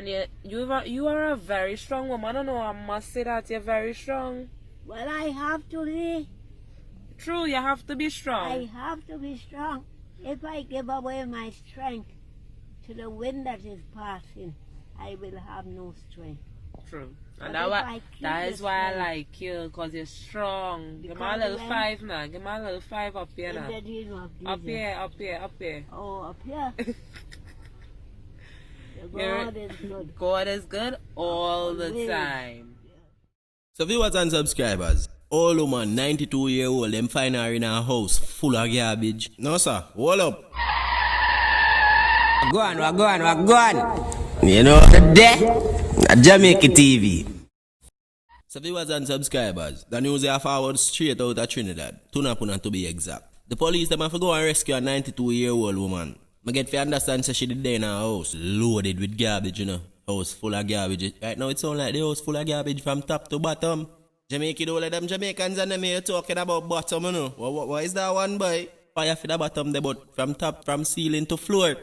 And you are a very strong woman. I don't know, I must say that you're very strong. Well, I have to be. True, you have to be strong. I have to be strong. If I give away my strength to the wind that is passing, I will have no strength. True. And But that is why I like you, because you're strong. Give me a little 5 now. Give me a little 5 up here now. Up here, up here, up here. Oh, up here. God is good. God is good all the time. So viewers and subscribers, old woman 92-year-old, them find her in a house full of garbage. No sir, hold up. Go on. You know, today, at JamAiKi TV. So viewers and subscribers, the news are forward straight out of Trinidad, Tunapuna to be exact. The police them have to go and rescue a 92-year-old woman. I get to understand so she did there in her house, loaded with garbage, you know. House full of garbage. Right now it sounds like the house full of garbage from top to bottom. Jamaica, all of them Jamaicans and them here talking about bottom, you know. What is that one, boy? Fire for the bottom there, but from top, from ceiling to floor.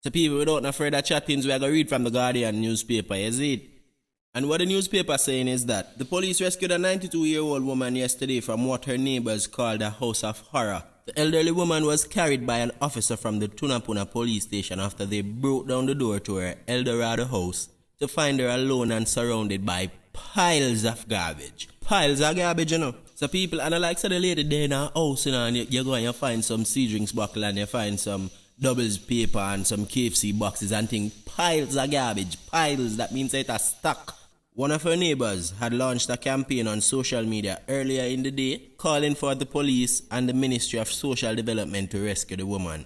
So people without no further chattings, we are going to read from the Guardian newspaper, is it? And what the newspaper saying is that the police rescued a 92-year-old woman yesterday from what her neighbors called a house of horror. The elderly woman was carried by an officer from the Tunapuna Police Station after they broke down the door to her Dorado house to find her alone and surrounded by piles of garbage. Piles of garbage, you know. So people, and I like so the lady there in her house, you know, and you go and you find some sea drinks bottle and you find some doubles paper and some KFC boxes and things. Piles of garbage. Piles, that means it's a stock. One of her neighbors had launched a campaign on social media earlier in the day calling for the police and the Ministry of Social Development to rescue the woman.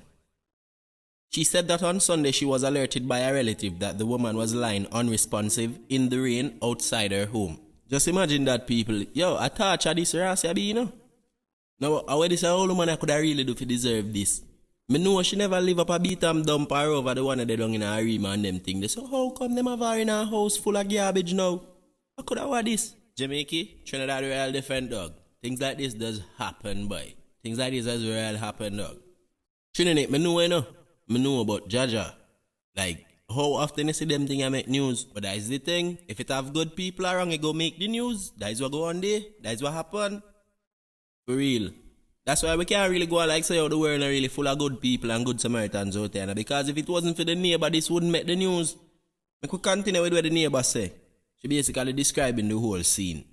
She said that on Sunday she was alerted by a relative that the woman was lying unresponsive in the rain outside her home. Just imagine that, people. Yo, I touch of this ras, you know. Now, how this old woman I could have really do to deserve this? Me know she never live up a beat and dump her over the one that they done in her room and them thing. So how come them have her in a house full of garbage now? How could I want this? Jamaikitv, Trinidad real different, dog. Things like this does happen, boy. Things like this does real happen, dog. Trinidad, me know, you know. Me know about Jaja. Like, how often you see them thing I make news? But that is the thing. If it have good people around, it go make the news. That is what go on there. That is what happen. For real. That's why we can't really go on like say how the world are really full of good people and good Samaritans out there. Because if it wasn't for the neighbor, this wouldn't make the news. We could continue with what the neighbor say. She basically describing the whole scene.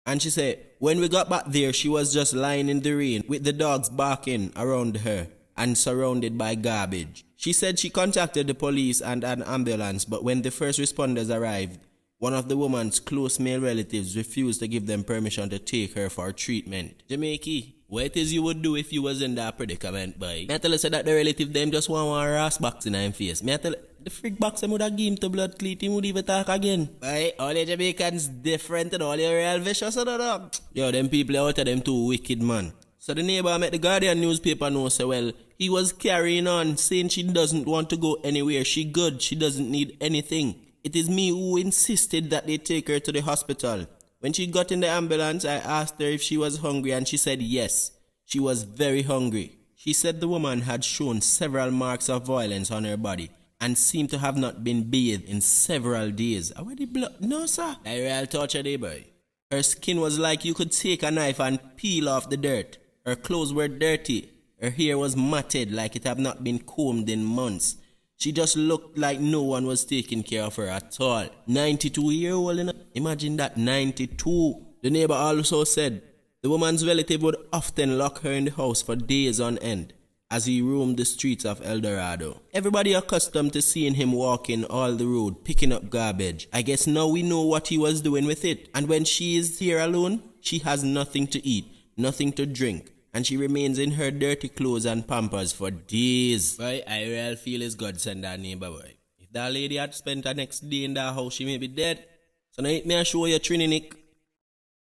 And she said, when we got back there, she was just lying in the rain with the dogs barking around her and surrounded by garbage. She said she contacted the police and an ambulance, but when the first responders arrived, one of the woman's close male relatives refused to give them permission to take her for treatment. JamAiKi, what is you would do if you was in that predicament, boy? I tell you that the relative them just want one ras box in her face. Me I tell the freak box them would have given to blood cleat, he would even talk again. Boy, all the Jamaicans different and all the real vicious and all. Yo, them people out of them too wicked, man. So the neighbor met the Guardian newspaper know so well. He was carrying on, saying she doesn't want to go anywhere. She good, she doesn't need anything. It is me who insisted that they take her to the hospital. When she got in the ambulance, I asked her if she was hungry and she said yes. She was very hungry. She said the woman had shown several marks of violence on her body and seemed to have not been bathed in several days. Where the blood? No, sir. I real torture day, boy. Her skin was like you could take a knife and peel off the dirt. Her clothes were dirty. Her hair was matted like it had not been combed in months. She just looked like no one was taking care of her at all. 92-year-old, you know? Imagine that, 92. The neighbor also said the woman's relative would often lock her in the house for days on end as he roamed the streets of Dorado. Everybody accustomed to seeing him walking all the road, picking up garbage. I guess now we know what he was doing with it. And when she is here alone, she has nothing to eat, nothing to drink. And she remains in her dirty clothes and pampers for days. Boy, I really feel it's God send that neighbor, boy. If that lady had spent her next day in that house, she may be dead. So now let me show you Trinidad.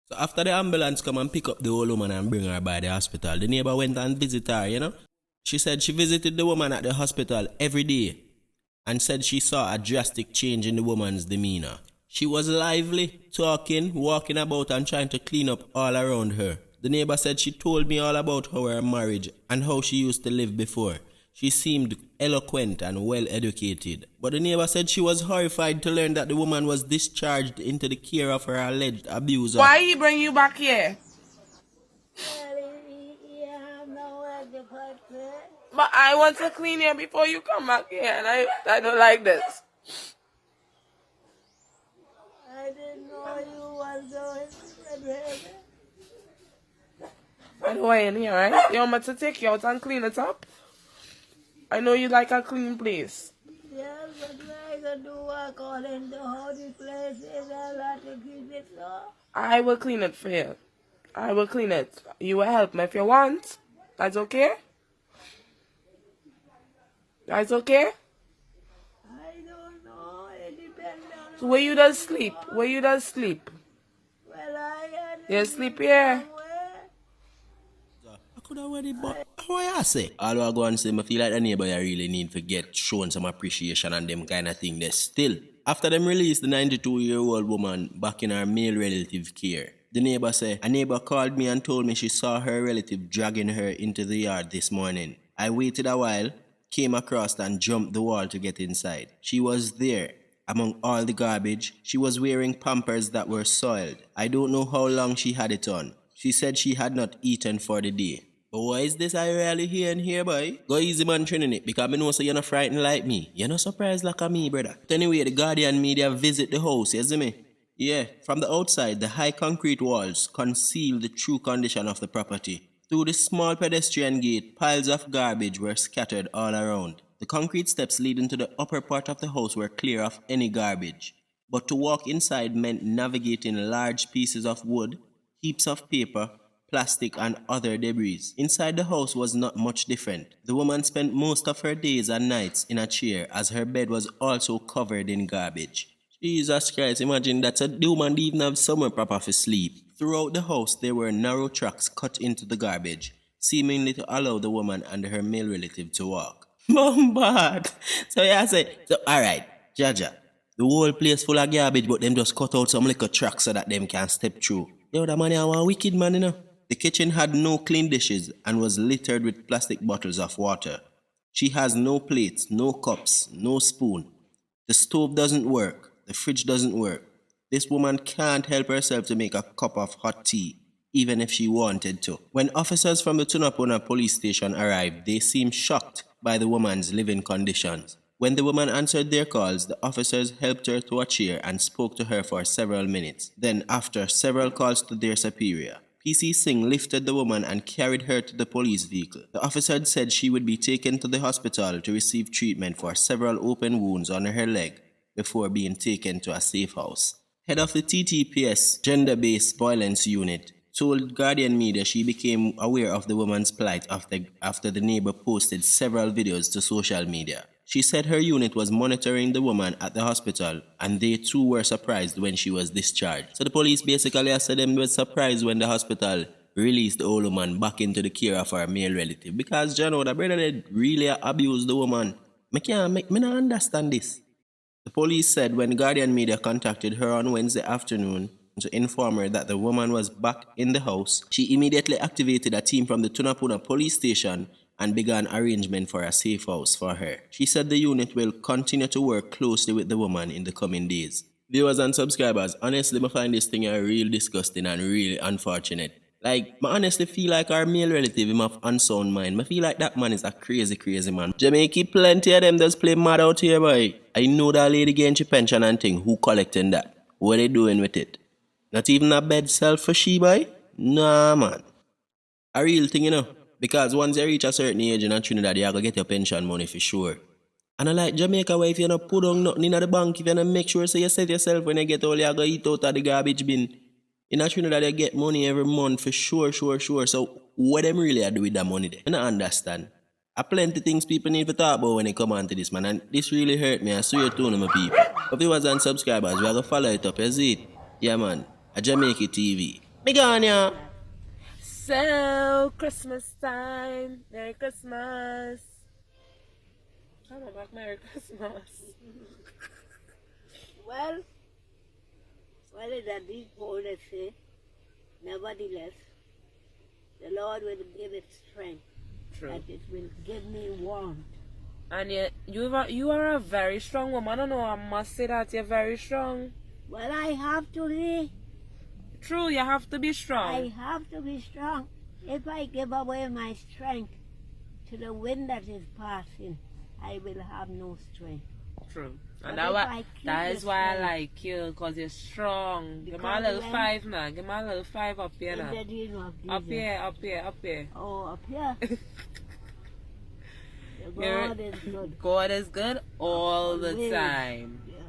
So after the ambulance come and pick up the old woman and bring her by the hospital, the neighbor went and visited her, you know. She said she visited the woman at the hospital every day and said she saw a drastic change in the woman's demeanor. She was lively, talking, walking about and trying to clean up all around her. The neighbor said she told me all about her marriage and how she used to live before. She seemed eloquent and well educated, but the neighbor said she was horrified to learn that the woman was discharged into the care of her alleged abuser. Why he bring you back here? Well, he have nowhere to put it. But I want to clean here before you come back here, and I don't like this. I didn't know you was going to it. I know I ain't here, right? You want me to take you out and clean it up? I know you like a clean place. Yes, but I can do according to how the place is. I like to keep it so. I will clean it for you. I will clean it. You will help me if you want. That's okay? That's okay? I don't know. It depends on So where you does sleep? Where you does sleep? well, I had You sleep here? I could have already bought. What I say? All I go and say, I feel like the neighbor I really need to get shown some appreciation and them kind of thing. They still. After them release the 92-year-old woman back in her male relative care, the neighbor say, a neighbor called me and told me she saw her relative dragging her into the yard this morning. I waited a while, came across and jumped the wall to get inside. She was there. Among all the garbage, she was wearing pampers that were soiled. I don't know how long she had it on. She said she had not eaten for the day. But why is this I rarely hearing here, boy? Go easy, man, Trinidad, because I know so you're not frightened like me. You're not surprised like me, brother. But anyway, the Guardian media visit the house, you see me? Yeah, from the outside, the high concrete walls conceal the true condition of the property. Through the small pedestrian gate, piles of garbage were scattered all around. The concrete steps leading to the upper part of the house were clear of any garbage. But to walk inside meant navigating large pieces of wood, heaps of paper, plastic and other debris. Inside the house was not much different. The woman spent most of her days and nights in a chair as her bed was also covered in garbage. Jesus Christ, imagine that the woman didn't even have somewhere proper for sleep. Throughout the house there were narrow tracks cut into the garbage, seemingly to allow the woman and her male relative to walk. Bombard! So yeah, I say, so alright, Jaja, the whole place full of garbage but them just cut out some little tracks so that them can step through. Yo, that man here was a wicked man, you know. The kitchen had no clean dishes and was littered with plastic bottles of water. She has no plates, no cups, no spoon. The stove doesn't work. The fridge doesn't work. This woman can't help herself to make a cup of hot tea, even if she wanted to. When officers from the Tunapuna Police Station arrived, they seemed shocked by the woman's living conditions. When the woman answered their calls, the officers helped her to a chair and spoke to her for several minutes. Then, after several calls to their superior, PC Singh lifted the woman and carried her to the police vehicle. The officer said she would be taken to the hospital to receive treatment for several open wounds on her leg before being taken to a safe house. Head of the TTPS Gender-Based Violence Unit told Guardian Media she became aware of the woman's plight after the neighbor posted several videos to social media. She said her unit was monitoring the woman at the hospital and they too were surprised when she was discharged. So the police basically said them were surprised when the hospital released the old woman back into the care of her male relative. Because you know, the brother did really abuse the woman. Me not understand this. The police said when Guardian Media contacted her on Wednesday afternoon to inform her that the woman was back in the house, she immediately activated a team from the Tunapuna Police Station and began arrangement for a safe house for her. She said the unit will continue to work closely with the woman in the coming days. Viewers and subscribers, honestly, I find this thing real disgusting and really unfortunate. Like, I honestly feel like our male relative him have unsound mind. I feel like that man is a crazy man. Jamaica, plenty of them just play mad out here, boy. I know that lady getting she pension and thing. Who collecting that? What they doing with it? Not even a bed self for she, boy? Nah, man. A real thing, you know. Because once you reach a certain age in Trinidad, you have to get your pension money for sure. And I like Jamaica, where if you don't put on nothing in the bank, if you don't make sure so you set yourself when you get all, you have to eat out of the garbage bin. In Trinidad, you get money every month for sure. So what them really do with that money there? I don't understand. I plenty things people need to talk about when they come on to this, man. And this really hurt me. I swear to my people. If viewers and subscribers, we have to follow it up. You see it? Yeah, man. A JamAiKi TV. Big on ya. So, Christmas time. Merry Christmas. Come on back, Merry Christmas. Well, what is that these poets say? Nevertheless, the Lord will give it strength. True. that it will give me warmth. And you are a very strong woman. I know, I must say that you're very strong. Well, I have to be. True, you have to be I strong. have to be strong. If I give away my strength to the wind that is passing, I will have no strength. True. But And if I keep that is the why I strength- like you, because you're strong. Give me a Because little when- 5 now. Give me a little 5 up here In now. the name of Up Jesus. here, up here, up here. Oh, up here. You're- God is good. God is good all the Always. time. Yes.